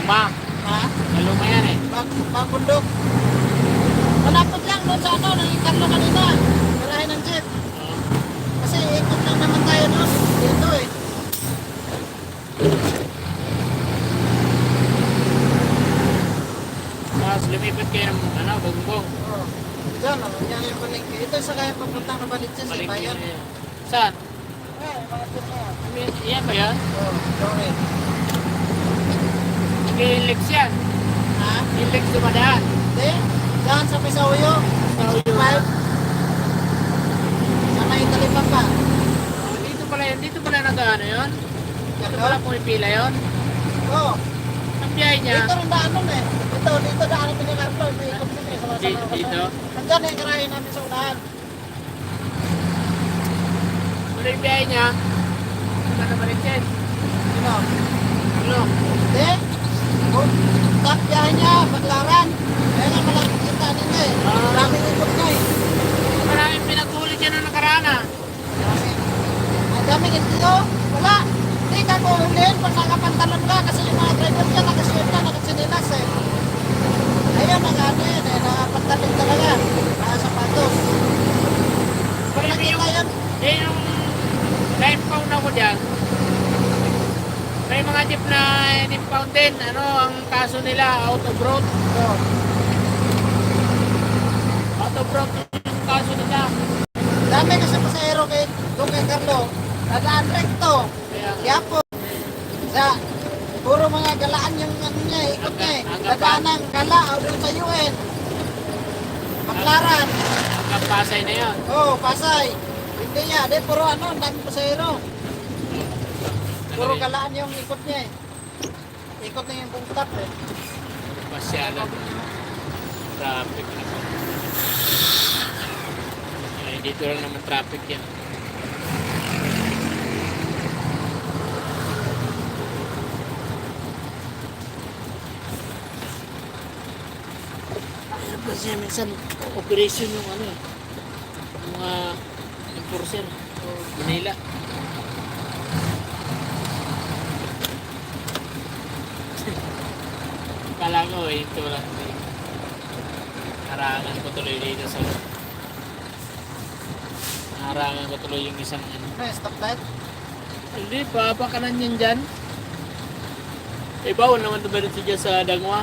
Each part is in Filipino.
luma. Ha? Sa luma yan eh. Bundok. Malapit lang doon sa ano, ng Carlo kanina. Garahe ng jeep. Kasi ikot lang naman tayo noon. Dito eh. Tapos lumipat kayo ng bongbong. Oo. Diyan, yan yung palengke. Ito sa kaya papuntang na Balitsis eh, Balik bayan. nyo yan. Saan? Malapit na yan. Yan ba yan? Oo, sorry. Nag-ilex yan. Ha? Ilex dumadaan. Hindi. Diyan sa Pisauyo. Sa uyo. 65. Sa may Talipang pa. Dito pala yun. Dito pala nag-ano yun. Dito Ano? pala pumipila yun. Oo. Ang biyahe niya. Dito rin daan nun eh. Dito daan natin ni Carlo. May ikot din eh. Dito. Nandyan eh, garahe namin sa unahan. Ano yung biyahe niya? Ano na balik yan? Sino? Ano? Hindi. Kung top biyahe niya, Baclaran. Kaya nga malaki kita ninyo eh. Maraming ikot na eh. Maraming pinatuloy dyan nung nakaraan ah. Ang daming ito. Wala. Hindi ka kuhulin pag nakapantalon ka kasi yung mga driver dyan nakasuot na, nakasinilas eh. Ayun, nag-ano yun eh, nakapantalon talaga. Nakasapatos. Pag nakita yun, Yung live pound ako dyan. May mga jeep na in-impound din. Ano, ang kaso nila, out of road. oh, Out of road yung kaso nila. dami kasi pasahero doon kay Carlo. Nagaan recto. Kaya, Yapo. Sa puro mga galaan yung ano niya, ikot niya eh. Nagaan ng gala o doon sa UN. Baclaran. hanggang Pasay na yun. Oh, Pasay. Hindi niya, di puro ano, ang daming pasahero. Puro galaan yung ikot niya eh. Ikot na yung bungtap eh. Pasyalan. Traffic na po. Ay, dito lang naman traffic yan. Ano ba siya minsan operation yung ano eh. Yung mga enforcer. Manila. Kala ko eh, ito lang. Harangan ko tuloy dito sa... Harangan ko tuloy yung isang ano. Ano, stoplight? Hindi, papakanan yan dyan. Eh, bawal naman dumiretso dyan sa Dangwa.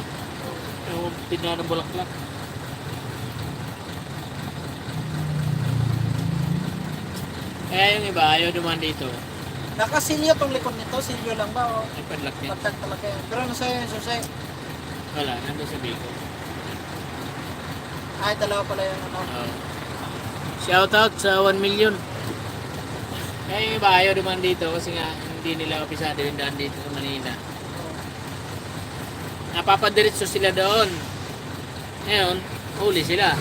Yung tinanong ng Bulaklak. Kaya yung iba, ayaw duman dito. Nakasilyo tong likod nito, silyo lang ba o? Ay, padlock yan. Patag talaga yan. Pero nasa yung susay. Wala, nandun sa Bico. Ay, dalawa pala yung ano. Shoutout sa 1 million. Kaya yung iba, ayaw duman dito kasi nga hindi nila kapisado yung daan dito sa Manila. Napapadiretso sila doon. Ngayon, huli sila.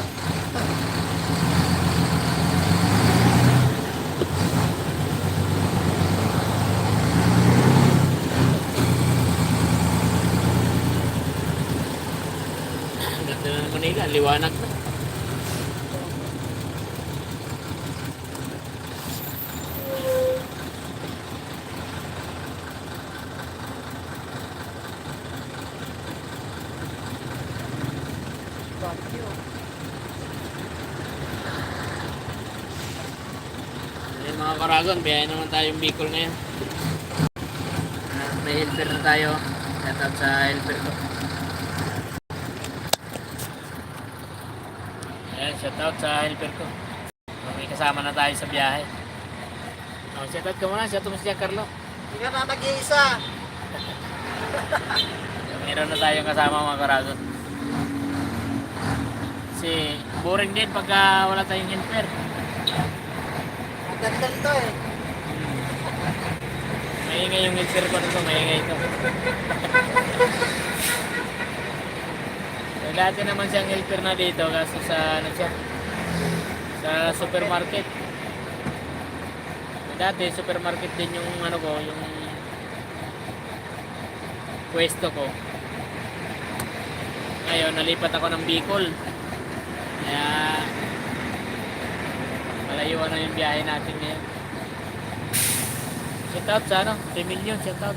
Ganda na ng Manila, liwanag na. Ayun mga karagon, biyahe naman tayong Bicol ngayon. May helper na tayo. Shoutout sa helper ko. Ayan, shoutout sa helper ko. May kasama na tayo sa biyahe. Oh, shoutout ka muna, shoutout mo si Giancarlo. Hindi ka na nag-iisa. Meron na tayong kasama mga karagon. Kasi boring din pagka wala tayong helper. Ang ganda nito eh. Maingay yung helper ko nito, maingay ito. So, dati naman siyang helper na dito kasi sa ano siya, sa supermarket. Dati supermarket din yung ano ko, yung pwesto ko. Ngayon nalipat ako ng Bicol. Kaya malayuan na yung biyahe natin ngayon. Shout out sa ano, 3 million shout out.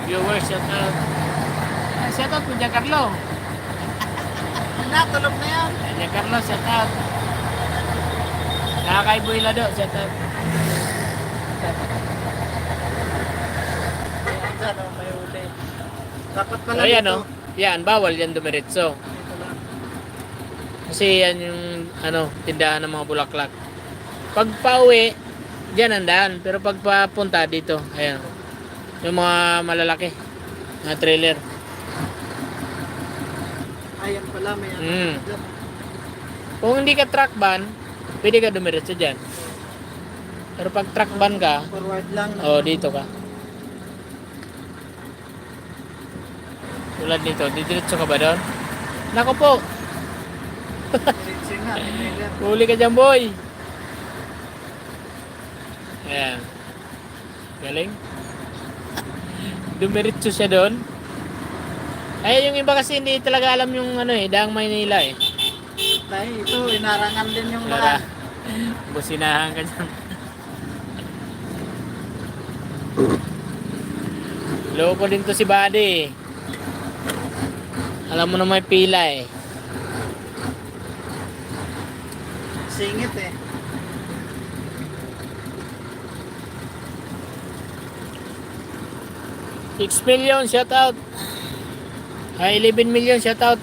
Viewers, shout out. Shout out po Giancarlo. Natulog na yan. Giancarlo, shout out. Nakakaiboy lado, shout out. Diyan, oh, may uli. Dapat pala So yan dito. o. Yan, bawal yan dumiretso. Dito lang. Kasi yan yung tindahan ng mga bulaklak. Pag pauwi, dyan ang daan. Pero pag papunta dito, ayan. Yung mga malalaki. Mga trailer. Ayan pala, may ano Mm. dyan. Kung hindi ka truck van, pwede ka dumiretso dyan. Pero pag truck van ka, Forward lang. dito ka. Tulad nito, didiretso ka ba doon? Nako po, Diretso nga. Trailer. huli ka dyan boy. Ayan. Galing. Dumiretso siya doon. Ay, yung iba kasi hindi talaga alam yung daang Maynila eh. Dahil ito, inarangan din yung Wala. daan. Businahan ka dyan. Loko din to si Buddy. Alam mo na may pila eh. Singit eh. $6 million, shout out. 11 million, shout out.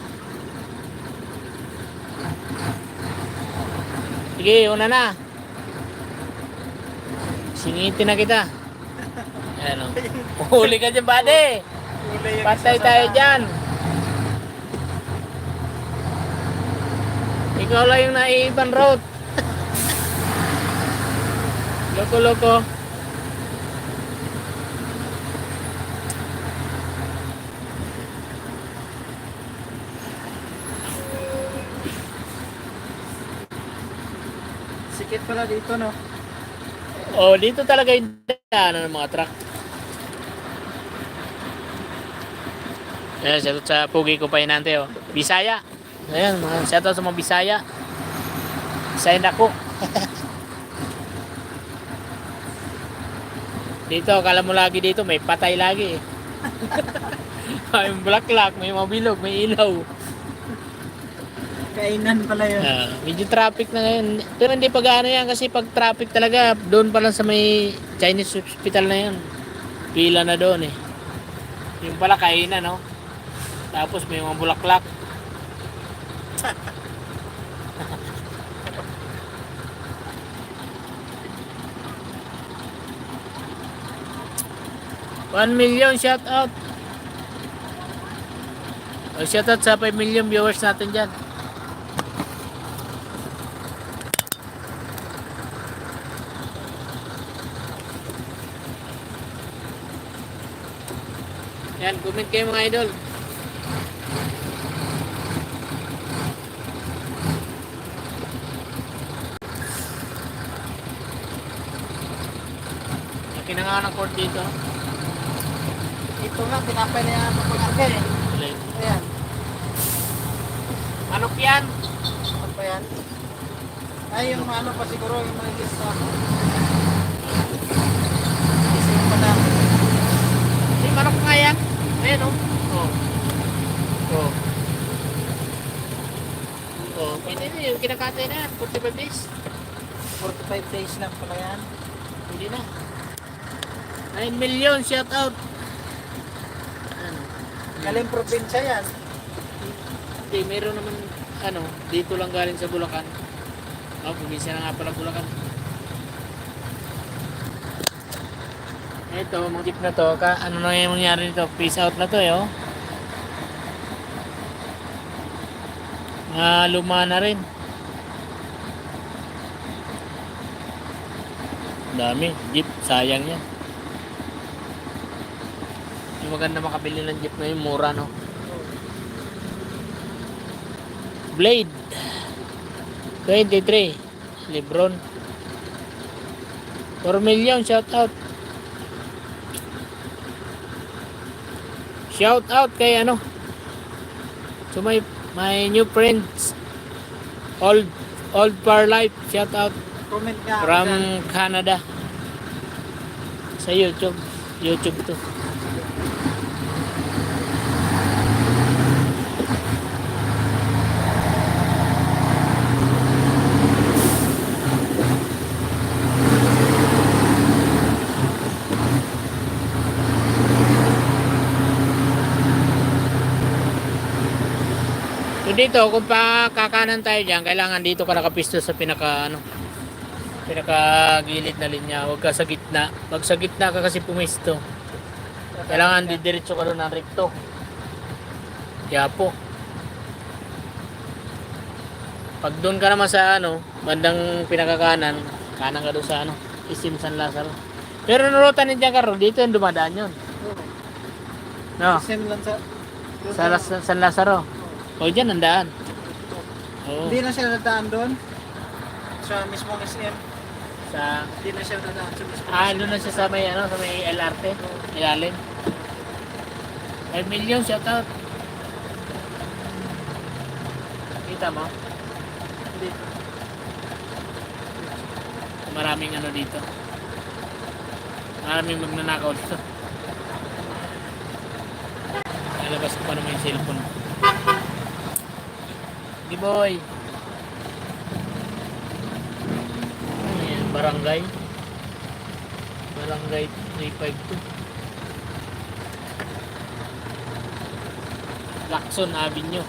Sige, una na. Singitin na kita. Ayan o. Huli ka dyan, buddy. Uli yung Patay isa sa tayo daan. dyan. Ikaw lang yung naiibang road. Loko-loko. Sikit pala dito, no? Oh, dito talaga yung daanan ng mga truck. Ayan, shoutout sa pugi ko pa hinante, oh. Bisaya. Ayan, shoutout sa mga Bisaya. Bisaya na ko. Dito, akala mo lagi dito, may patay lagi eh. May bulaklak, may mabilog, may ilaw. Kainan pala yun. Medyo traffic na ngayon. Pero hindi pa gaano yan kasi pag traffic talaga, doon pa lang sa may Chinese hospital na yan. Pila na doon eh. Yung pala kainan, no? Tapos may mga bulaklak. $1 million shout out. Shout out sa 5 million viewers natin dyan. Yan, comment kayo mga idol. Laki na nga ng court dito. Ito nga, tinapay na yan ang pag-arke eh. Ayan. Manok yan. Ano pa yan? Ay, yung ano pa siguro, yung mga lista. Isa yung pala. Hindi, manok nga yan. Ayan o. Oh. Oh. Oh, pwede na yung kinakatay na yan. 45 days. 45 days lang pala yan. Hindi na. 9 million shout out. Ano? Galing probinsya yan. Hindi, meron naman dito lang galing sa Bulacan. Oh, probinsya na nga pala Bulacan. Ito, mga jeep na to, ano na yung mangyari nito? Peace out na to eh, oh. Luma na rin. Dami, jeep, sayang yan. Yung maganda makabili ng jeep ngayon, mura no. Blade 23 Lebron 4 million shout out kay so my new friends old par life shout out Comment nga. from dyan. Canada. Sa YouTube. YouTube to. So dito, kung pa kakanan tayo dyan, kailangan dito ka nakapisto sa pinaka gilid na linya. Huwag ka sa gitna. Pag sa gitna ka kasi pumisto, kailangan didiretso ka doon ng rekto. Yapo. Pag doon ka naman sa bandang pinakakanan, kanan ka doon sa Isim San Lazaro. Pero nurutan din dyan ka dito yung dumadaan yun. No? Same lang sa... San Lazaro. O dyan ang daan. Oo. Hindi na siya nadaan doon. Sa mismong SM. Hindi na siya nadaan sa mismong Doon na siya sa may LRT. Ilalim. 5 million, shout out. Kita mo? Dito. Maraming dito. Maraming magnanakaw dito. Nalabas ko pa naman yung cellphone. Di boy. Ayan, barangay. Barangay 352. Lacson Avenue.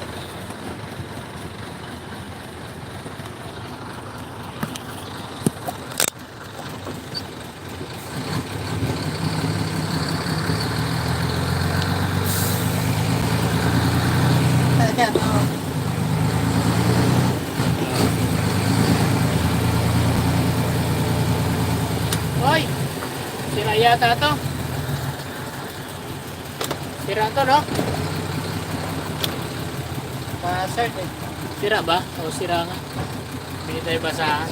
Ayan, oh. Hoy! Sira yata to. Sira to, no? Pa-sir, Sira ba? O sira nga. Hindi tayo basahan.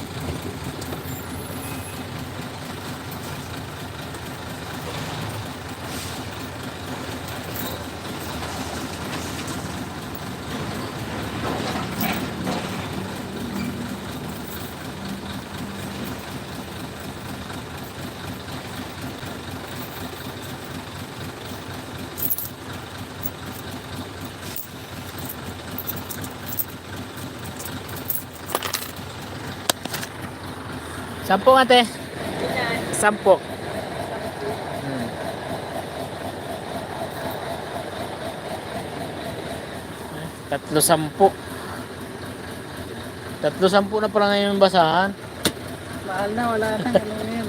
Sampo ate. Sampo. Tatlo sampu. Tatlo sampu na pala ngayon yung basahan. mahal na, wala na. Ano na yan?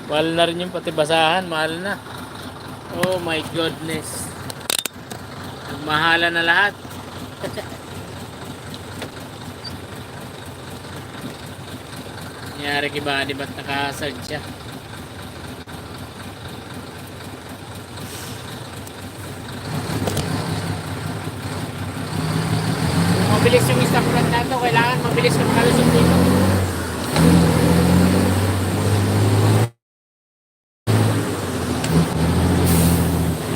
Mahal na rin yung pati basahan. Mahal na. Oh my goodness. Nagmahala na lahat. Nangyari kiba, di ba't naka-surge siya? Kung mabilis yung stock run na to, kailangan mabilis ka makalusot dito.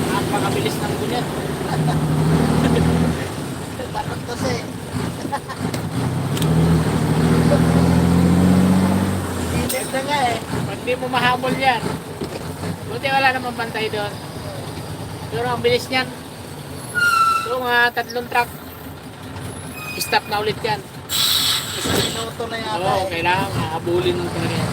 Napakabilis ng gulat. Takot to siya. Init na nga eh. Pag di mo mahabol yan, buti wala namang pantay doon. Pero ang bilis niyan. So mga 3 truck, stop na ulit yan. Isang minuto na yata Oo, eh. kailangan hahabulin mo talaga yan.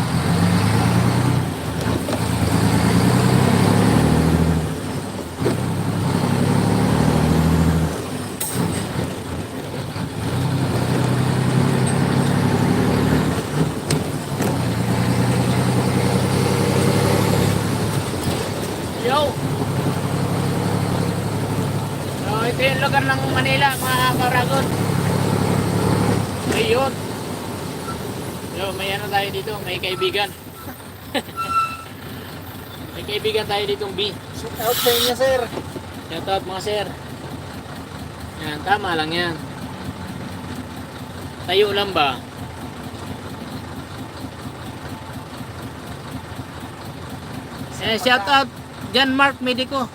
Yo! So, ito yung lugar ng Manila, mga Paragon. Ayun. Yo, may tayo dito, may kaibigan. May kaibigan tayo ditong B. Shoot out sa inyo, sir. Shout out mga sir. Yan, tama lang yan. Tayo lang ba? Shout out John Mark Medico.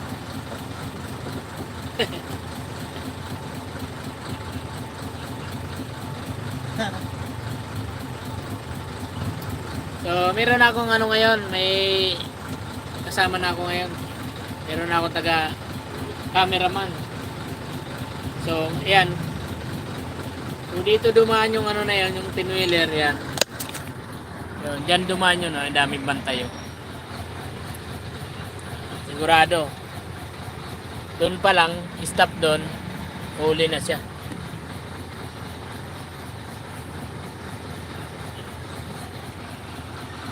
So, meron akong ngayon, may kasama na ako ngayon. Meron na ako taga cameraman. So, ayan. So, dito dumaan yung ano na yan, yung pinwheeler yan. Yun, dyan dumaan yun, ang daming bantay yun. Sigurado. Doon pa lang, stop doon, huli na siya.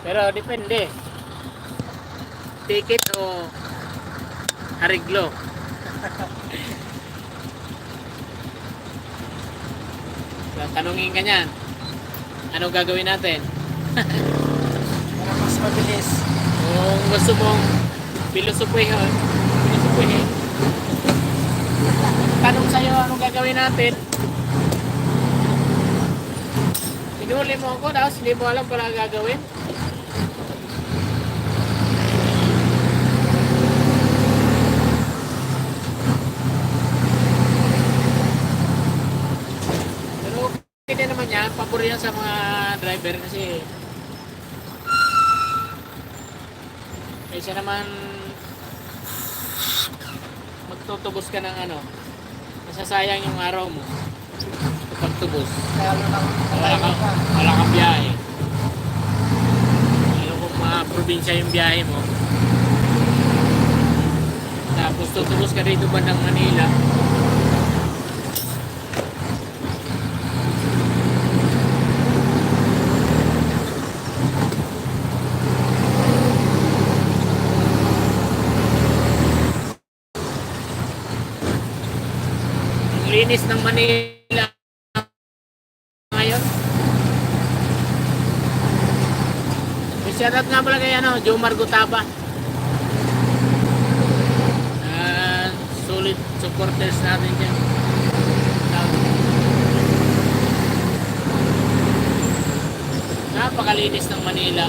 Pero depende. Ticket o ariglo. So, tanungin ka niyan. Ano gagawin natin? Para mas mabilis. Kung gusto mong filosofihin, tanong sa'yo anong gagawin natin. Pinuli mo ako, tapos hindi mo alam pala gagawin. Pero okay din naman yan, pabor yan sa mga driver kasi kaysa naman magtutubos ka ng ano, masasayang yung araw mo pagtubos. Kaya ano lang, Wala kang biyahe. Lalo kung mga probinsya yung biyahe mo. Tapos tutubos ka rito bandang Manila. Ang linis ng Manila ngayon. Shoutout nga pala kay ano, Jomar Gutaba. Solid supporters natin dyan. Napakalinis ng Manila.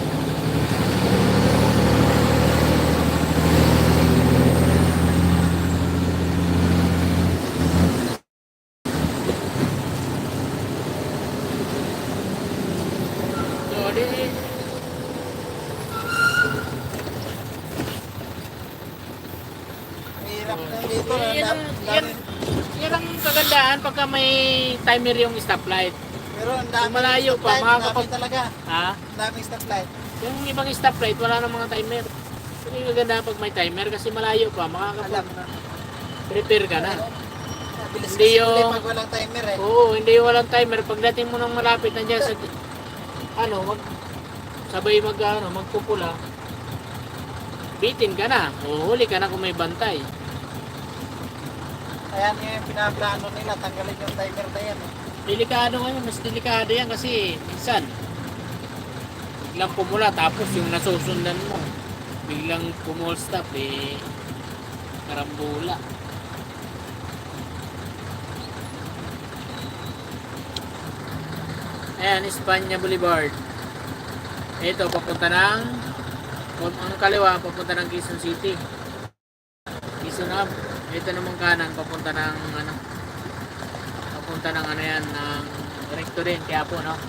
So, hirap na dito. yan ang kagandahan pagka may timer yung stoplight. Pero ang Kung daming malayo pa, stoplight, makakapag... dami talaga. Ha? Ang daming stoplight. Yung ibang stoplight, wala nang mga timer. Pero yung kagandahan pag may timer kasi malayo pa, Alam makakapag-prepare na. ka na. Mabilis Hindi kasi yung- ulit pag walang timer eh. Oo, hindi yung walang timer. Pagdating mo nang malapit na dyan sa... Ano, sabay magpupula. Bitin ka na. O huli ka na kung may bantay. Kaya yung pinaplano nila, tanggalin yung timer na yan eh. Delikado ngayon, mas delikado yan kasi minsan biglang pumula tapos yung nasusundan mo biglang pumul stop karambula. Ayan, Espanya Boulevard. Ito, papunta ng ang kaliwa, papunta ng Quezon City. Quezon Hub. Ito namang kanan, papunta ng ano, papunta ng ano yan, ng recto din, kaya po, no?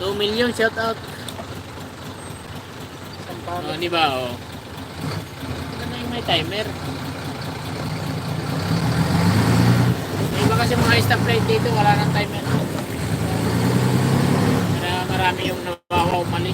2 million shout out. Oh, di ba, oh. Ano yung may timer? May iba kasi mga stoplight dito, wala nang timer. Kaya marami yung nawawaw mali.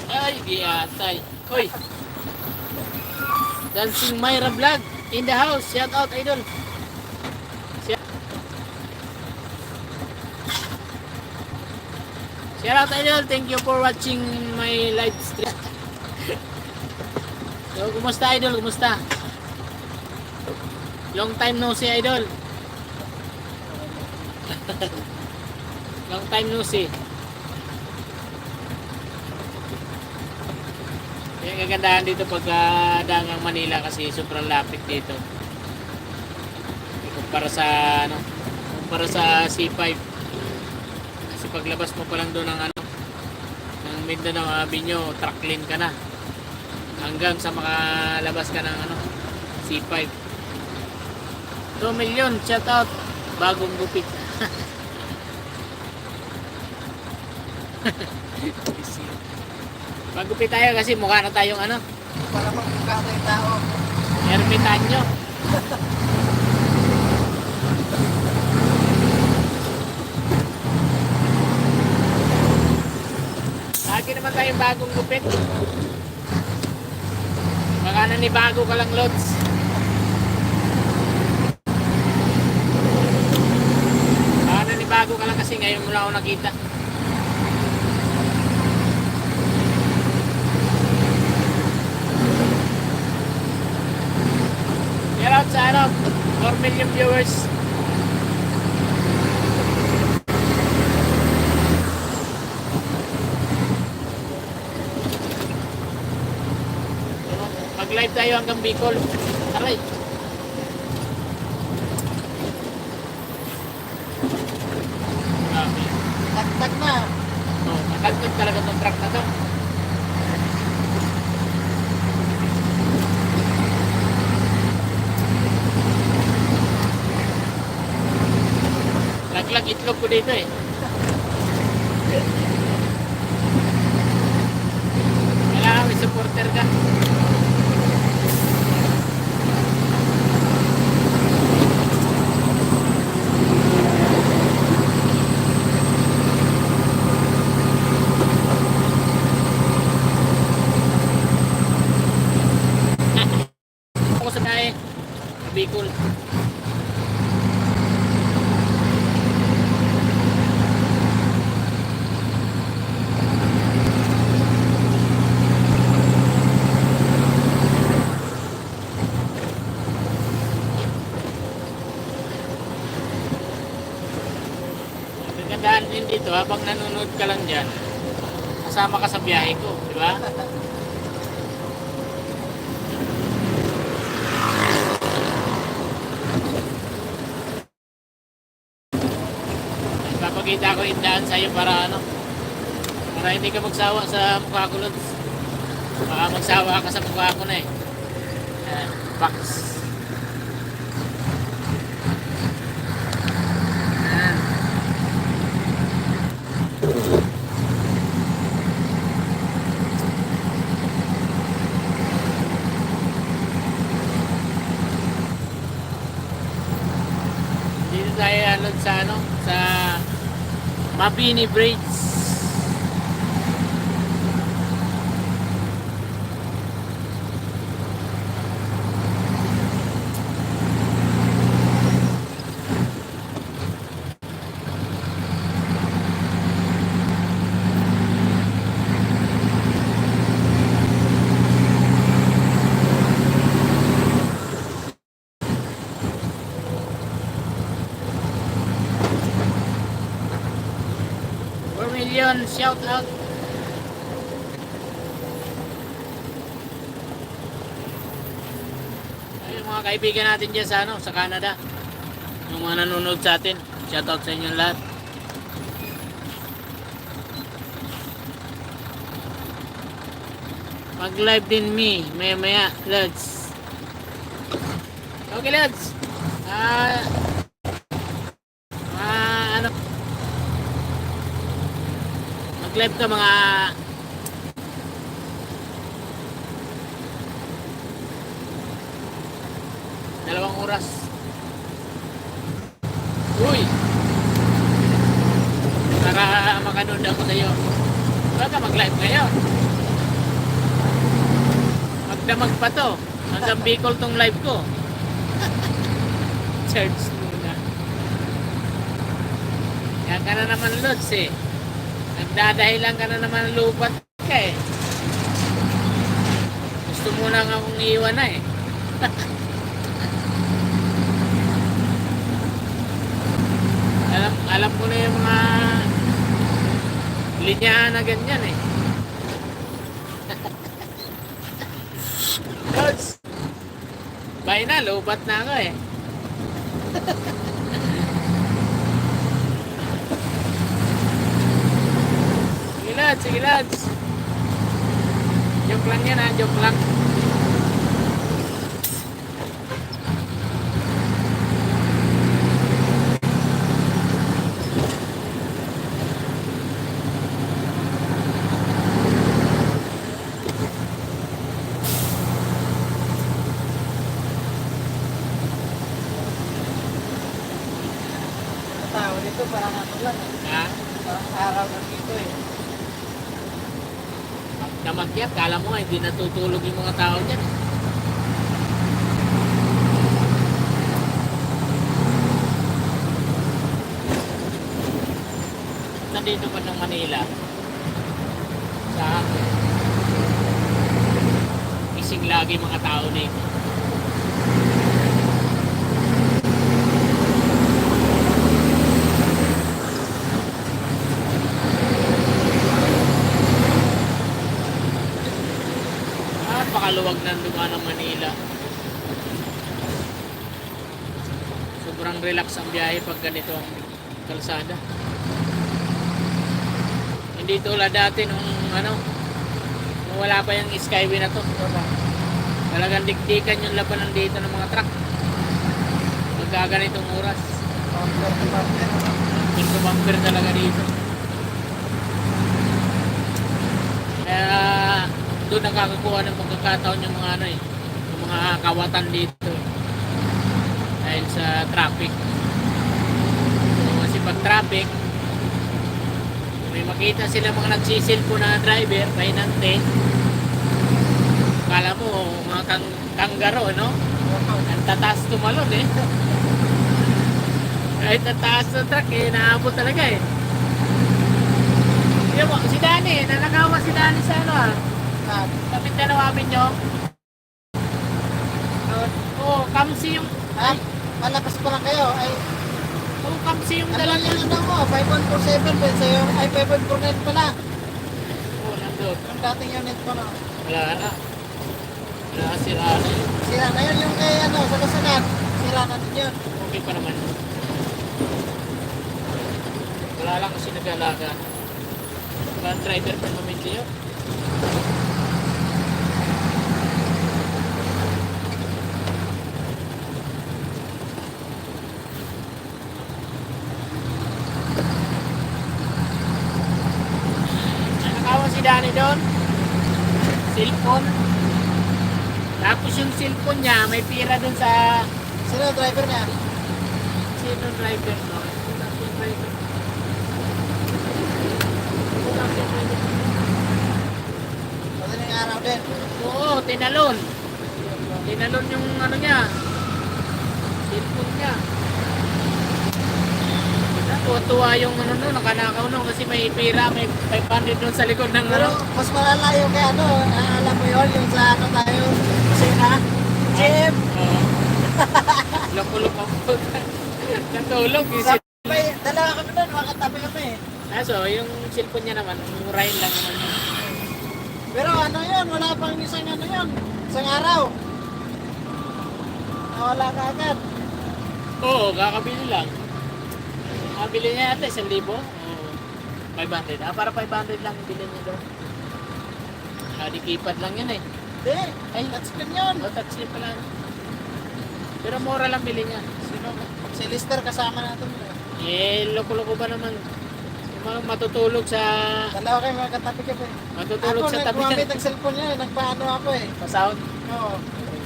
Ay, di atay. Hoy. Dancing Myra Vlog in the house. Shout out, idol. Shout out, idol. Thank you for watching my live stream. So, kumusta idol? Kumusta? Long time no see idol. Long time no see. Yung kagandahan dito pagka daangang Manila kasi sobrang lapit dito. Kumpara sa ano, kumpara sa C5. Kasi paglabas mo pa lang doon ng ano, ng Mindanao Avenue, truck lane ka na. Hanggang sa makalabas ka ng ano, C5. 2 million, shout out. Bagong gupit. Magupit tayo kasi mukha na tayong ano, Para magmukha ng tao. ermitanyo. Lagi naman tayong bagong gupit. Baka nanibago ka lang, Lods. Baka nanibago ka lang kasi ngayon mo lang ako nakita. Shout out sa ano, 4 million viewers. Mag-live tayo hanggang Bicol. Aray. Grabe. Tagtag na. Oh, nakagtag talaga itong truck na to. Laglag itlog ko dito eh. Kailangan may supporter ka. Ako sa kaya Bicol. Gandaan din dito habang nanonood ka lang dyan, kasama ka sa biyahe ko, di ba? Papakita ko yung daan sa'yo para ano, para hindi ka magsawa sa mukha ko, Lods. Baka magsawa ka sa mukha ko na eh. Ayan, box. Ayan. Dito tayo Lods sa ano, sa Mabini Bridge. Million shout out. Ay, mga kaibigan natin dyan sa ano, sa Canada. Yung mga nanonood sa atin. Shout out sa inyo lahat. Mag-live din me maya Lods. Okay Lods. Ano, mag-live ka mga dalawang oras. Uy, para makanood ako sa iyo. Baka mag-live ngayon. Magdamag pa to. Hanggang Bicol tong live ko. Charge muna. Yan ka na naman Lods eh. Nagdadahilan ka na naman lupat ka eh. muna nga akong iiwan na eh. Alam ko na yung mga linyahan na ganyan eh. Lods, bye na, lubat na ako eh. Sige lads, sige lads. Joke lang yan ha, joke lang. Tao dito parang ano lang eh. Ha? Parang araw na dito eh. Namakyat, kala mo nga hindi natutulog yung mga tao dyan. Nandito pa ng Manila. Sa ising lagi mga tao nito. Pakaluwag ng lugar ng Manila. Sobrang relax ang biyahe pag ganito ang kalsada. Hindi tulad dati nung nung wala pa yung skyway na to. Talagang dikdikan yung labanan dito ng mga truck. Magkaganitong oras. Bumper to bumper talaga dito. Kaya doon nakakakuha ng pagkakataon yung mga yung mga kawatan dito dahil sa traffic. So, kasi pag traffic, may makita sila mga nagsisilpo na driver, pahinante, kala mo mga kanggaro, no? Ang tataas tumalon eh. Kahit tataas ng truck eh, naabot talaga eh. Yung si Danny, nanakawa si Danny sa kapit na nawamin nyo. Oo, kamsi yung... Malakas pa lang kayo. Ay, Oo, kamsi yung ano dalang yung ano mo? 5147 ba sa'yo? Ay, 5149 pala. Oo, nandun. Yung dating unit pa na. Wala na. Wala, sira na yun. Sira na yun yung kay sa kasunod. Sira na din yun. Okay pa naman. Wala lang kasi nag-alaga. Van driver pa namin kayo. Nanakawan si Danny doon. Cellphone. Tapos yung cellphone niya, may pira doon sa... Sino yung driver niya? Sino driver no? Sino driver? Madaling araw din. Oo, tinalon. Tinalon yung niya. Cellphone niya. Natuwa yung nakanakaw no kasi may pira, may 500 doon sa likod ng Pero mas malala yung kay alam mo yun, yung sa tayo. Sina? Jeep! Oo. Loko-loko po. Natulog. May dalawa kami doon, makatabi kami eh. So, yung cellphone niya naman, murahin lang naman yun. Pero yun, wala pang isang yun. Isang araw. Nawala ka agad. Oo, kakabili lang. Kabili niya yata 1,000. Oo. 500. Para 500 lang bilhin niya doon. Di keypad lang yan eh. Hindi, ay touchscreen yun. Touchscreen pala. Pero mura lang bilhin niya. Sino? Si Lister kasama natin. Loko-loko ba naman? Yung mga matutulog sa... Dalawa kayo magkatabi kami. Matutulog sa tabi Ako, niya. nagpamit ang cellphone niya, nagpaano ako eh. Pasound. Oo.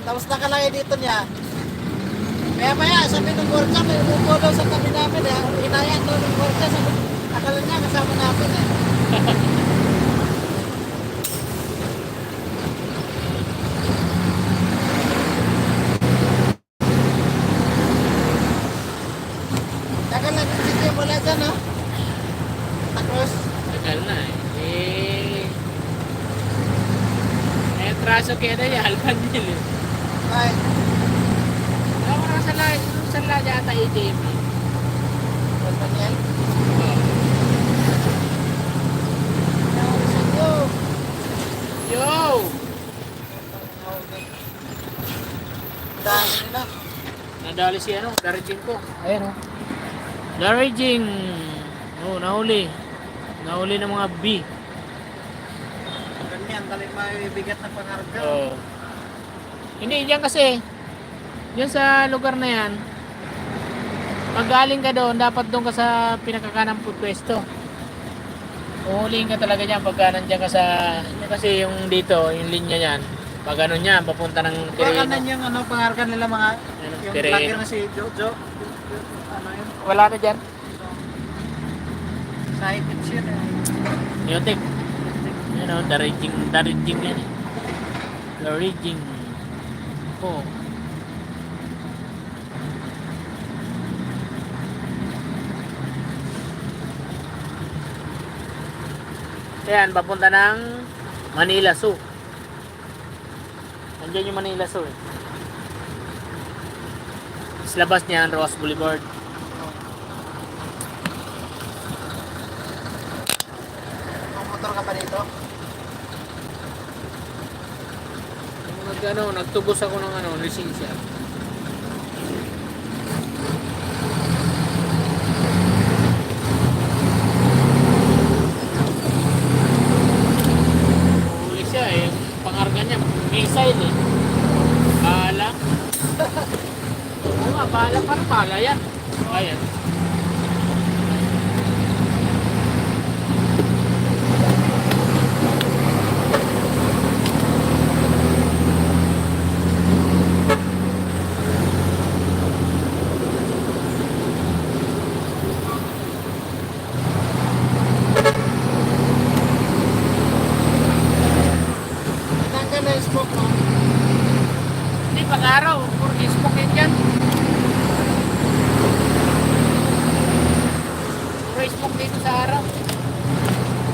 Tapos nakalagay dito niya. Maya, sabi ng workshop, may umupo daw sa tabi namin eh. Hinayaan daw ng workshop, sabi, akala niya kasama natin eh. Tagal na yung sityo mula dyan, no? Takros. Tagal na eh. Pasok kaya na yan, halpan nila. Ay, Ako na sa lahat yata ATM eh. Daniel. Oh. Nakulisan nyo. Yo! Dami nila. Nadali si ano, Darijing ko. Ayan o. Darijing! Oh, nahuli. Nahuli ng mga B. Ganyan, dali bigat na pangarga. Oh. Hindi, diyan kasi. Diyan sa lugar na yan. Pag galing ka doon, dapat doon ka sa pinakakanang pwesto. Uhulihin ka talaga dyan pagka nandiyan ka sa... Yan kasi yung dito, yung linya yan. Pag ano niya, papunta ng Baka Tireno. yung ano, pangarga nila mga... Ano, Yung Tireno. vlogger na si Jojo. Ano yun? Wala na dyan. Sa ipits yun eh. Yotek. Yan o, darijing yan eh. Darijing. Oh. Ayan, papunta ng Manila Zoo. Nandiyan yung Manila Zoo eh. Sa labas niyan, Ross Boulevard. Motor ka pa dito? Nagtubos ako ng lisensya. Huli siya eh. Pangarga niya, missile eh. Bala. Oo nga, bala. Parang bala yan. Ayan. Tinanggal na yung smoke mo. Hindi, pag-araw. Puro smoke yan dyan. Puro smoke dito sa araw.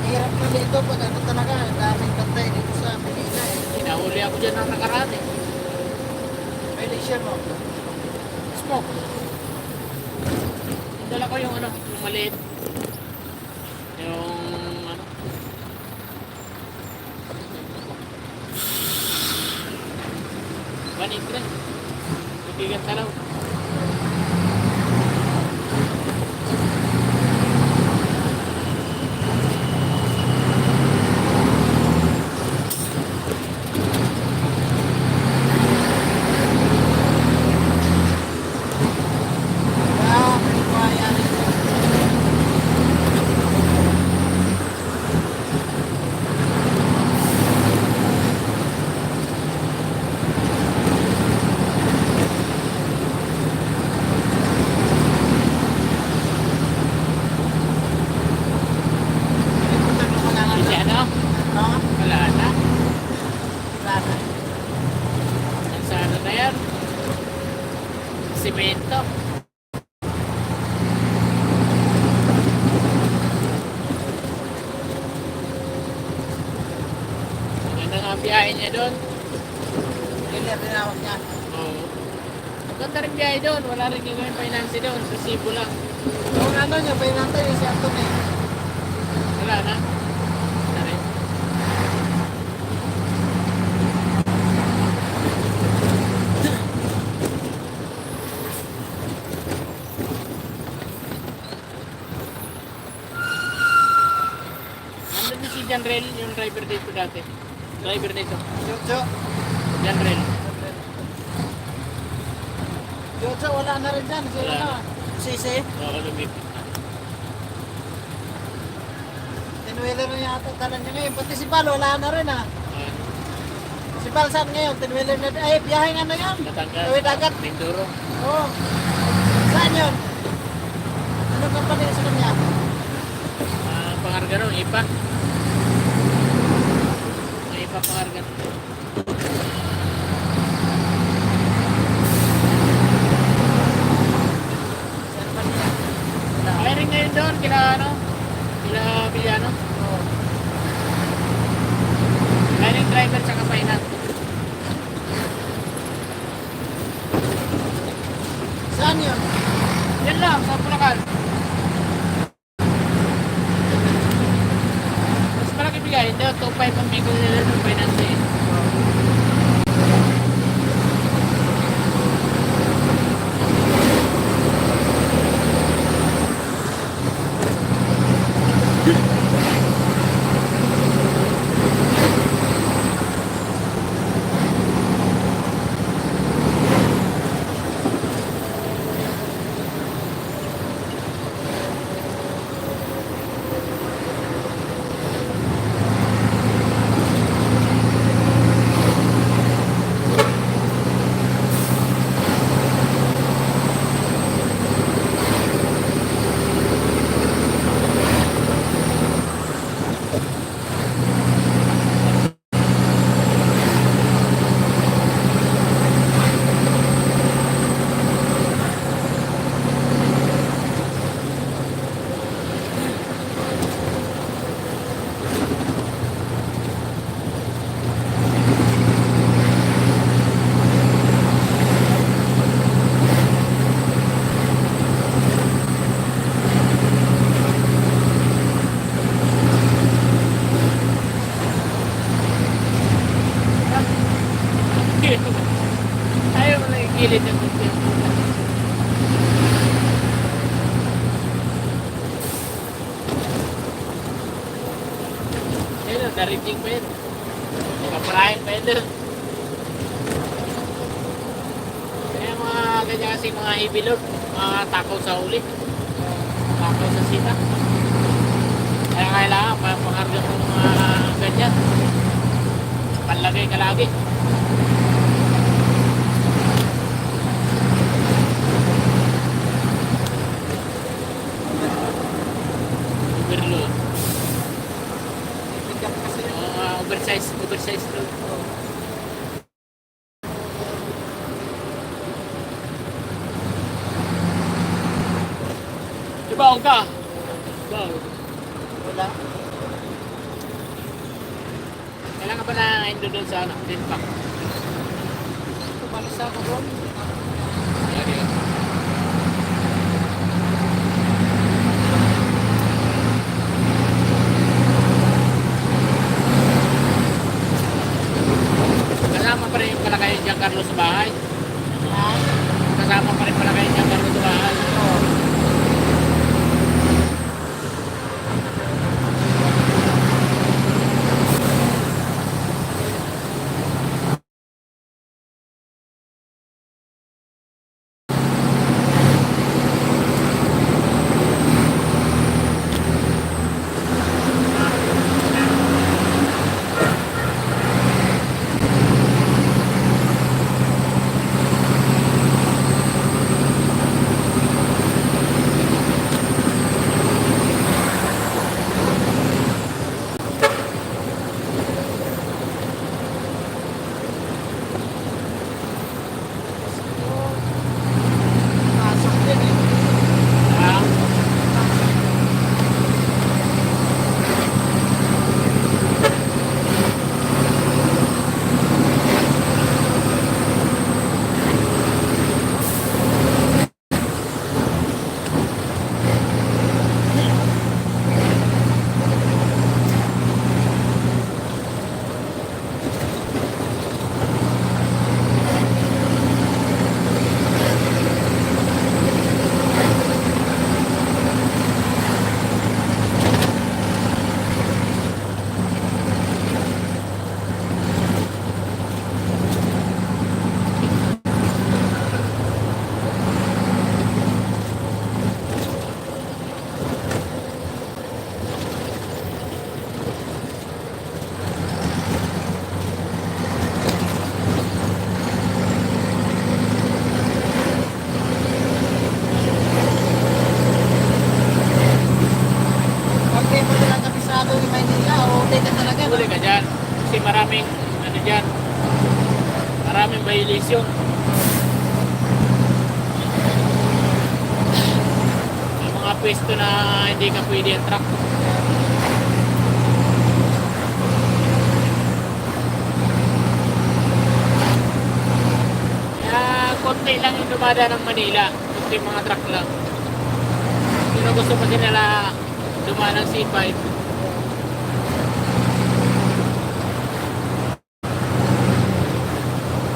Hirap na dito pag ano talaga. Daming bantay dito sa Manila eh. Pinahuli ako dyan ng nakaraan eh. May leisure mo. Smoke. Dala ko yung yung maliit. Yung Banig rin. Ibigan talaw. Ah, may kuwaya rin. Kasi ano? No? Wala na. Sana. Sa ano na yan? Simento. Maganda nga ang biyahe niya doon. Clear din ako niya. Oo. Maganda rin biyahe doon. Wala rin gagawin finance doon. Sa Cebu lang. Yung ano niya, pinantay yung si Anton eh. Wala na. Wala rin. Nandun din si John Rel, yung driver dito dati. Driver dito. Jojo. John Rel. Jojo, wala na rin dyan. Sila Wala na. Sisi. Oo, lumipit na. Tinwheeler na yata talan niya ngayon. Pati si Bal, wala na rin ah. Si Bal saan ngayon? Tinwheeler na. Ay, biyahe nga na yan. Batangas. Tawid agad. Mindoro. Oo. Saan yun? Ano company sa kanya? Pangarga no, IPA. May IPA pangarga. Saan ba niya? Wala. Hiring ngayon doon, kila Villano. Oo. Hiring driver tsaka finance. Ayaw mo lang ikilid yung video. Ayun, nariting pa yun. Kaparahin pa yun doon. Kaya mga ganyan kasi mga heavy load, mga takaw sa huli. Takaw sa sita. Kaya kailangan pangarga mo mga ganyan. Panlagay ka lagi. Overload. Pick up kasi yung Oversize load. Ibaw ka. Ibaw. wala. Kailangan pa na endo doon sa din pack. Tumalis ako doon. Okay. Kasama pa rin yung pala kayo Giancarlo sa bahay. Ha? Kasama pa rin pala kayo Giancarlo sa bahay. Oo. Pasok din eh. Ah, Pag di mo nilang kabisado yung Maynila, okay ka talaga. no? huli ka dyan. Kasi maraming, ano dyan, maraming violation. May mga pwesto na hindi ka pwede ang truck. Kaya konti lang yung dumada ng Manila. Konti mga truck lang. Sino gusto pa din nila dumaan ng C5.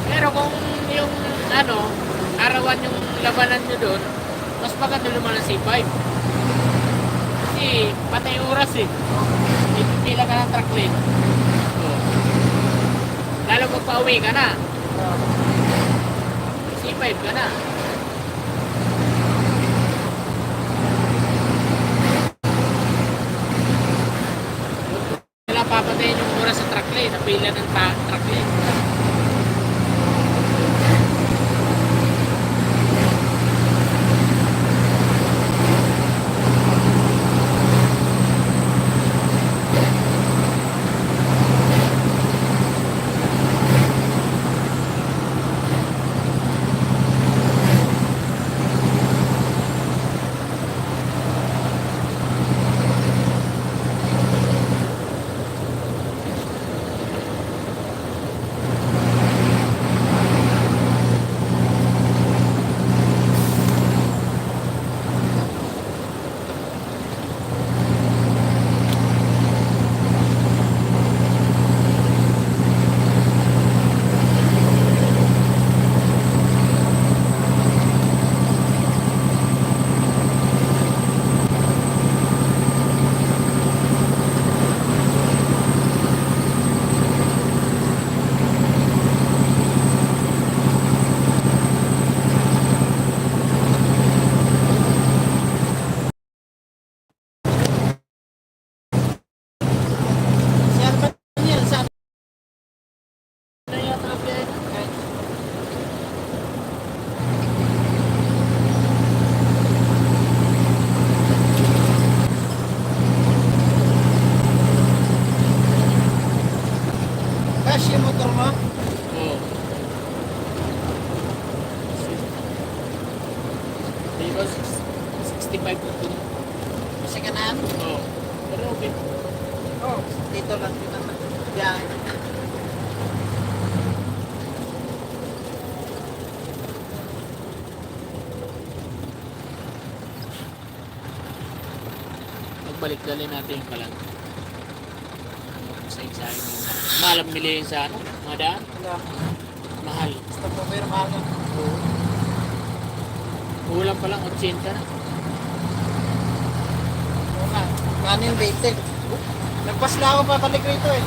Pero kung yung ano, arawan yung labanan nyo doon, mas maganda naman ang C5. Kasi patay oras eh. Ipipila ka ng truck lane. Oh. Lalo magpa-uwi ka na. C5 ka na. Wala papatayin yung oras sa truck lane, napila ng truck lane. Ikaw, 65 na ito. Kasi kanan. Oo. Pero okay. Oh, dito lang din naman. Yan. Pagbalik dali natin yung kalan. Sa exciting. Mahal ang bilihin sa ano? Mga daan? Wala. Mahal. Gusto mo pero mahal yan. Oo. Kulang pa lang 80 na. Oo nga. Kanin 20. Nagpasla ako pabalik rito eh.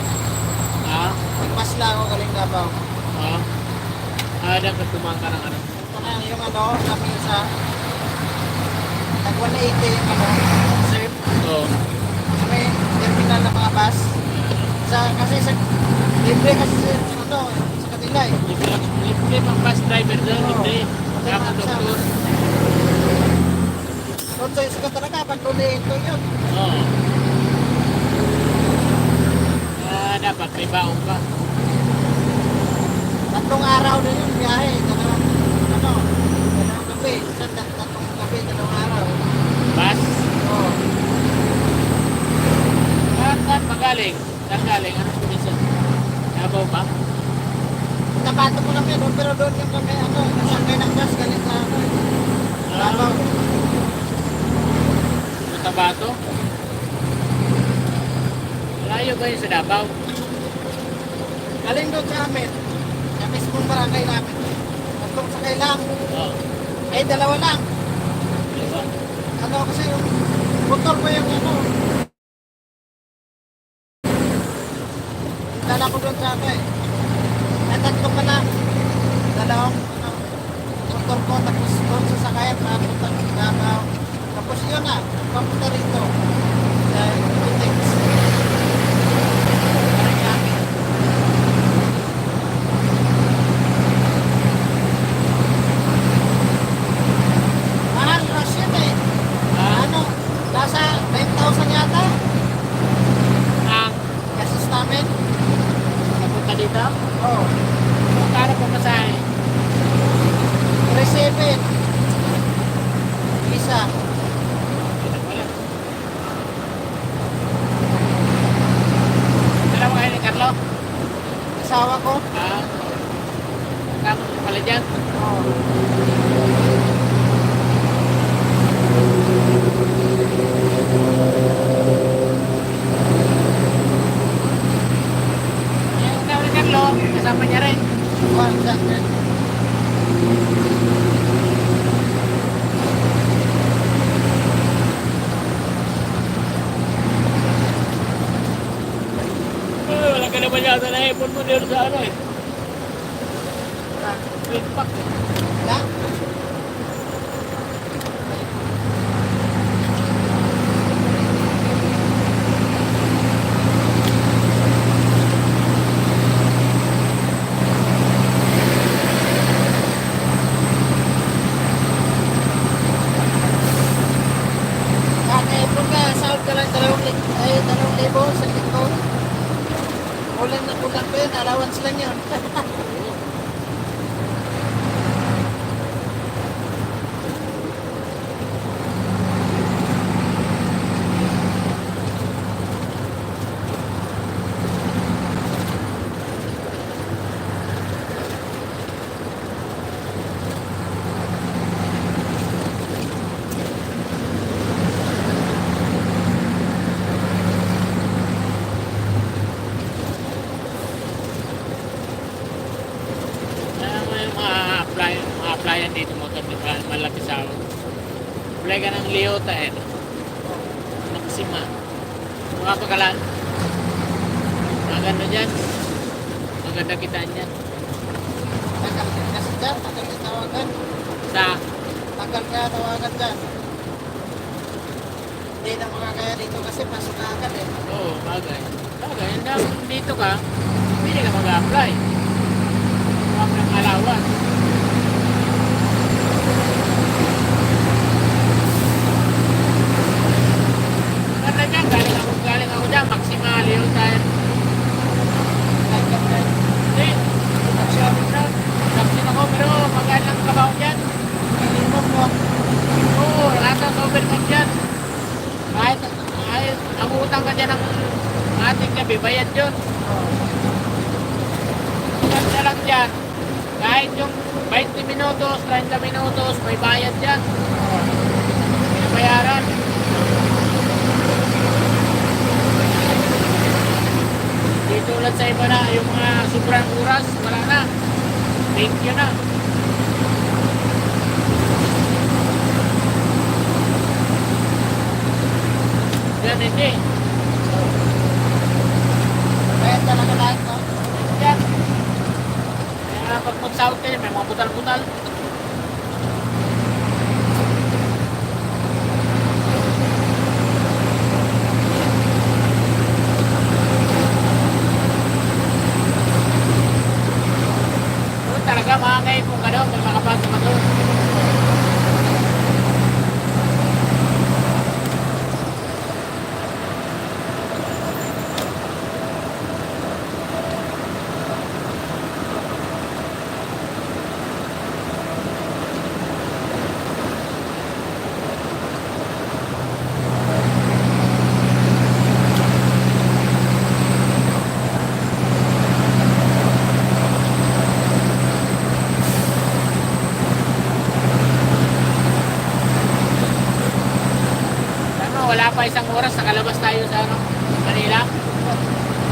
Ha? Nagpasla ako galing Davao. Ha? Dapat tumangka ng ano. Ito na yung ano, sabi niya sa nag 180 yung ano, surf. Oo. Sa may terminal ng mga bus. Kasi sa libre kasi sa ano, sa kanila eh. Libre pang bus driver doon. Oo. Libre. Kaya Tama, doktor. Doon sa iska talaga, pag tuliin ko yun. Oo. Dapat may baong ka. Tatlong araw na yun, biyahe. Dalawang gabi. Tatlong gabi, dalawang araw. Bus? Oo. Saan magaling? Saan galing? Anong probinsya? Davao ba? Tabato ko lang yun, pero doon yung kami, ano, nasangkay ng gas, galing sa ano. Davao. Sa Tabato? Layo kayo sa Davao? Galing doon sa amin. Sa mismong barangay namin. Tatlong sakay lang. Oo. Eh, dalawa lang. Diba? Ano kasi yung motor ko yung ano. Dala ko doon sa ano eh. Ay, tatlo pa lang. Dalawang ano, motor ko tapos doon sa sakayan papunta ng Davao. Tapos yun na, papunta rito. Sa Pitex. Parang namin. Mahal rush yun eh. Ano, nasa 9,000 yata. Ang Gasos namin. napunta dito? Oo. Magkano po masahe? 3,700. Isa. Ito pala. Dalawa kayo ni Carlo? Asawa ko. Magkano po pala dyan? Oo. Yung daw ni Carlo, kasama niya rin. One second. Wala ka naman yata na ipon mo dito sa ano eh. Twin pack eh. Na? Kaka-ipon ka, sahod ka lang 2,000 sa linggo. Kulang na kulang pa yun, allowance lang yun. Mga applyan dito motor di ba? Malaki sa ako. Apply ka ng Leota eh. Naksima. Mga pagkalan. Maganda dyan. Maganda kitaan dyan. Tagal ka kasi dyan, tagal ka tawagan. Sa Tagal ka tawagan dyan. Hindi na makakaya dito kasi pasok na agad eh. oo, bagay. Bagay. Hanggang dito ka, hindi ka mag-apply. Huwag ng alawan. Ganda dyan, galing ako dyan, Maxima, Leota. Tagal ka. Hindi, Maxima ako pero magandang trabaho dyan. Minimum mo. Oo, may bayad yun. Oo. Ganda lang dyan. Kahit yung 20 minutos, 30 minutos, may bayad dyan. May bayaran. Di tulad sa iba na, yung mga sobrang oras, wala na. Thank you na. Yan, hindi. Bayad talaga lahat, no? Yan. Kaya pag mag-south kayo, may mga butal-butal. Doon talaga mga kayo kung gano'n, may makapasok ka doon. Ano, wala pa isang oras, nakalabas tayo sa ano, Manila.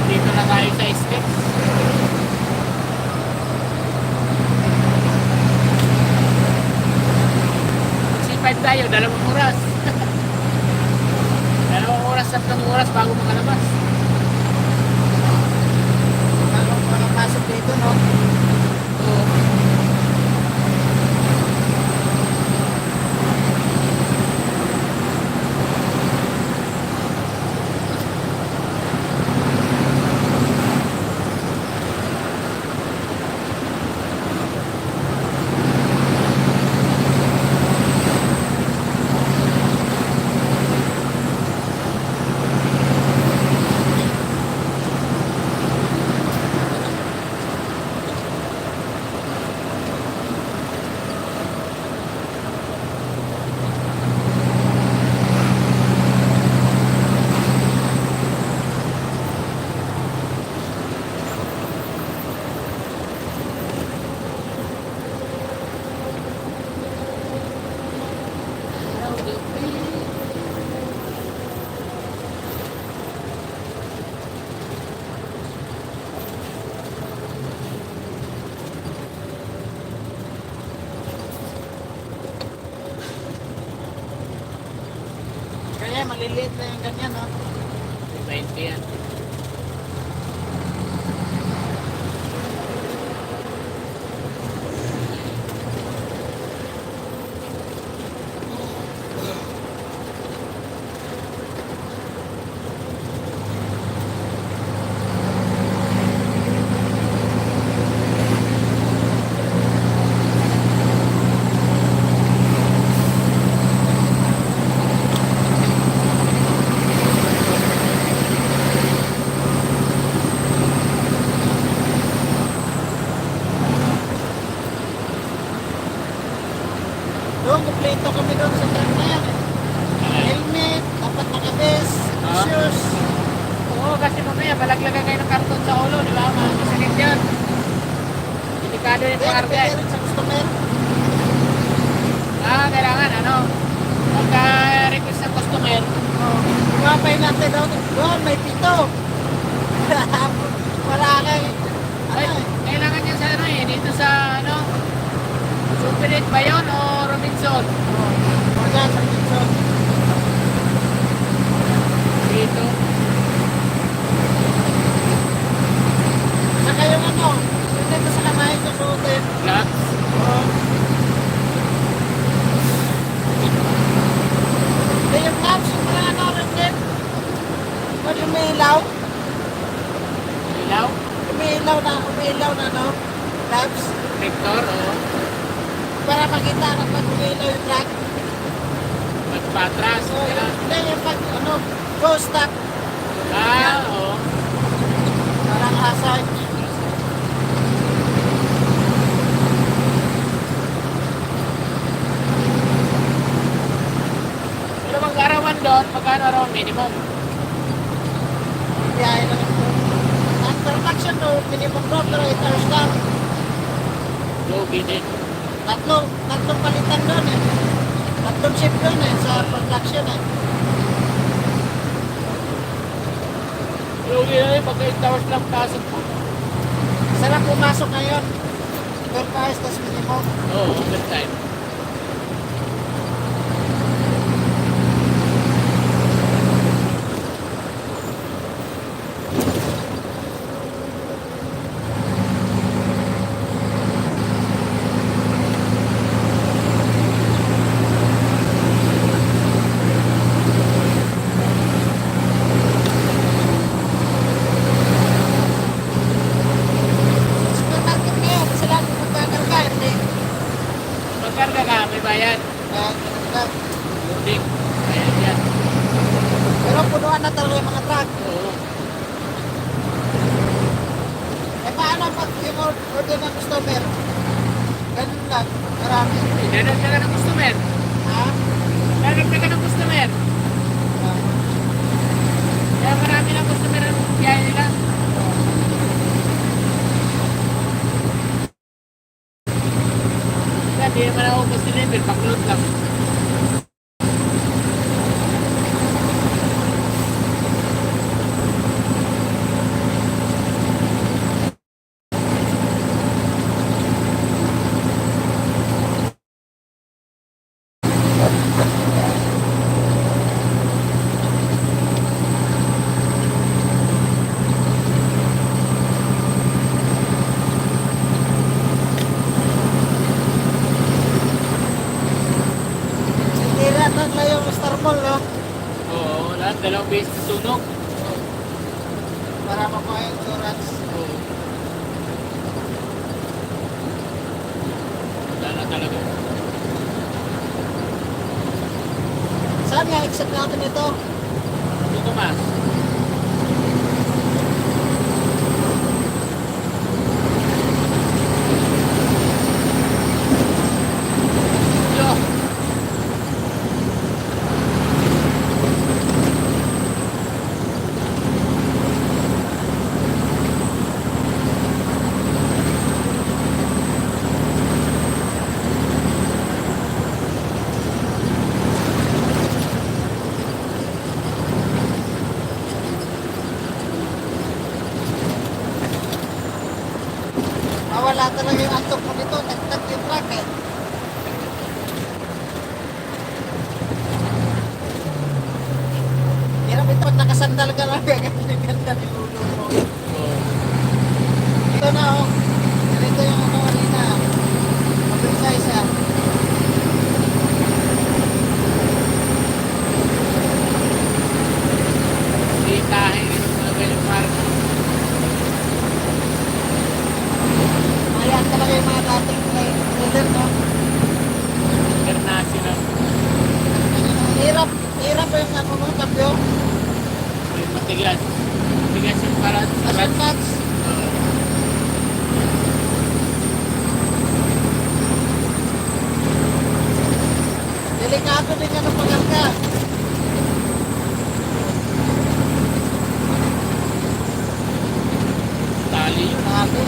Dito na tayo sa States. C5 tayo, 2 oras. 2 oras, 3 oras bago makalabas. Bago makapasok dito, no? Oo. Kaya maliliit na yung ganyan, no? 20 yan. Doon, kumpleto kami doon sa truck na yan, eh. Helmet, dapat nakabes, Ah. shoes. Oo, kasi mamaya balaglagan kayo ng karton sa ulo, di ba? Masakit yan. Delikado yung Kaya pangarga. napili rin sa customer. Kailangan ano, pagka-request ng customer, Oh, umapay natin doon. Doon, may pito. Wala kang, ay, ano eh. kailangan yan sa ano eh, dito sa ano, Superit ba yun o Robinson? O dyan, sa Gibson. Dito. Saka yung ano, yung dito sa kamay susutin. Gloves. Oh. Hindi yung gloves, yung mga ano rin din. Pag umiilaw, Ilaw. umiilaw na ano, gloves. Vector o Para makita na pag umiilaw yung truck. magpatras. So, hindi yung pag ano, go stop. Oo. Parang hazard. Pero mag-arawan doon, magkano raw minimum? Biyahe lang ito. production no, minimum drop pero 8 hours lang. Logi din. Tatlong palitan doon eh. Tatlong shift doon eh sa production eh. Logi na rin, pag 8 hours lang pasok po. Sarap pumasok ngayon. 12 hours tas minimum. Oo, overtime. Supermarket ngayon, sila magkakarga. Hindi. Magkarga ka, may bayad. Ganun lang. Loading. Bayad yan. Pero punuan na talaga yung mga truck. Oo. Eh paano pag yung order ng customer? Ganun lang. Marami. Dadagdagan ka ng customer. Ha? Dadagdagan ka ng customer. Kaya marami ng customer ang biyahe nila. Kaya di naman ako gusto level, pag-load lang. Sindira na yung Star Mall, no? Oo, lahat dalawang beses sunog. Para makuha yung insurance. Oo. Wala na talaga. Saan nga exit natin ito? Ito mas. Yo. Mawala talaga yung antok mo nito. Nagtag yung truck eh. Hirap ito pag nakasandal ka lang. Ganda ni ulo mo. Oo. Ito na oh. Ganito yung ano kanina. Mabilis isa. Itahin rin talaga yung marka. Ayan talaga yung mga dating leader, no? International. Hirap. Hirap yung ano mo, kabyo. Yung matigas. Matigas yung para sa As clutch. match. Delikado din yan ang pagarga. Tali yun. Sabi.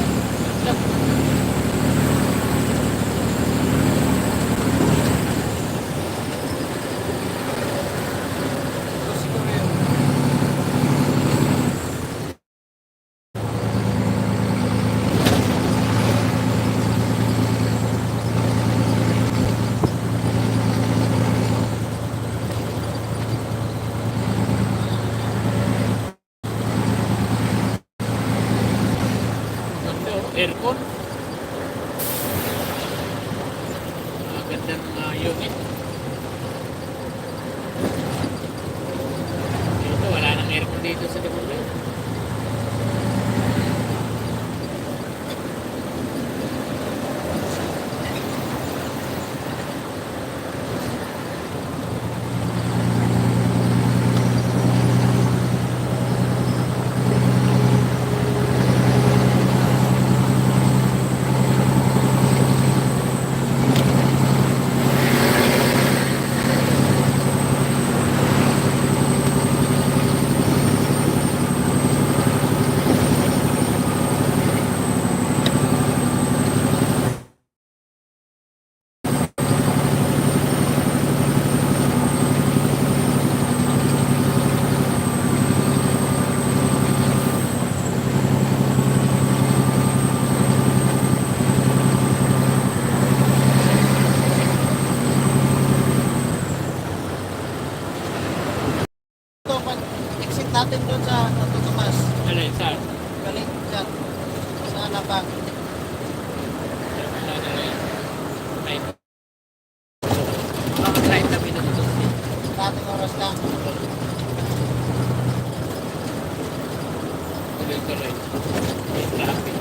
Siguro yun. Ganda oh, aircon. Ganda ng unit. Dito, wala nang aircon dito sa likod yun. natin doon sa Santo Tomas. Alay, saan? Galing dyan. Sa Alabang. Saan na yan? Ay. Mga 30 minutos. Dating oras lang. Tuloy-tuloy. May traffic.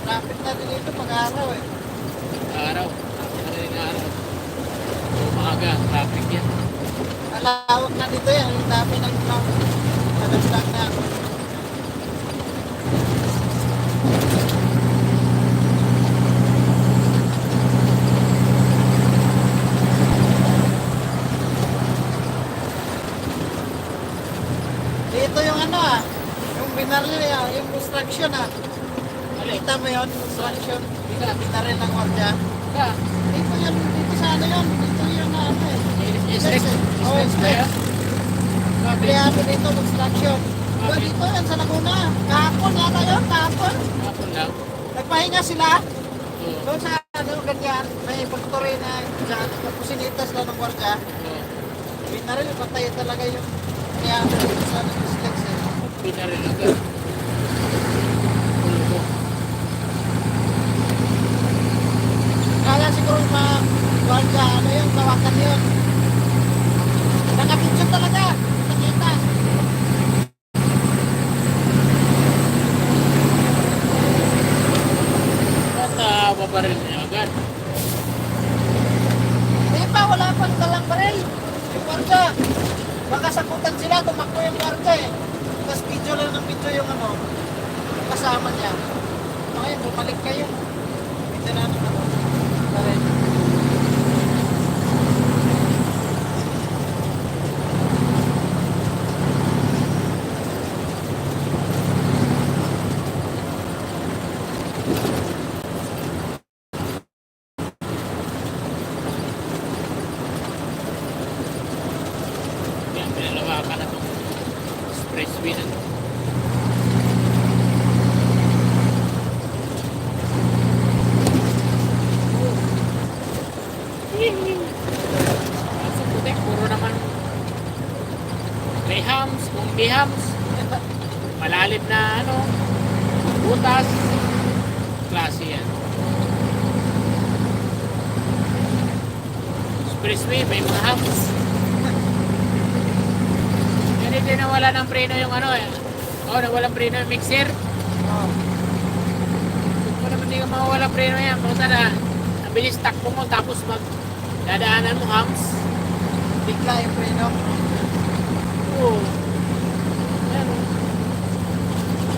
Traffic na din ito pag-araw eh. Araw. Madaling araw. Umaga, traffic yan. Alawak na dito yan. Ang dami ng nadagdag na. Dito yung ano ah. Yung binaril niya, yung construction ah. Nakita mo yun? Construction. Binaril ng wardya. Ka? Dito yun, dito sa ano yun. Dito yun na ano eh. Islex? Oh, Islex na yan? Kaya dito construction. Diba dito yan sa Laguna. Kahapon yata yun, kahapon. Hapon lang. Nagpahinga sila. Oo. Doon sa ano, ganyan, may factory na dyan, kusinitas lang ng wardya. Oo. Binaril, patay talaga yung kaya dito sa Islex eh. Pinaril agad. Pulpo. Kaya siguro yung mga wardya, ano yun, tawakan yun. Nakapicture talaga, nakita. Ba't babaril niya agad? Di pa, wala pang dalang baril. Yung wardya. Baka sakutan sila, tumakbo yung wardya eh. Tapos video lang ng video yung ano, yung kasama niya. Okay, bumalik kayo. Video na ng ano, baril. Kaya pinalawakan na itong expressway na ito. Sa puti, puro naman Grahams, kung Bihams, malalim na ano, butas, klase yan. Expressway, may mga hams. Hindi nawala ng preno yung ano eh. Oo, nawalang preno yung mixer. Oh. Kung naman hindi ka mawala preno yan, kung sana, ang bilis takbo mo tapos dadaanan mo hams. Bigla yung preno. Oo. Ayan.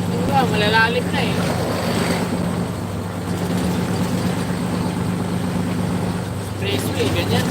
Diba, malalalim na eh. Expressway, ganyan.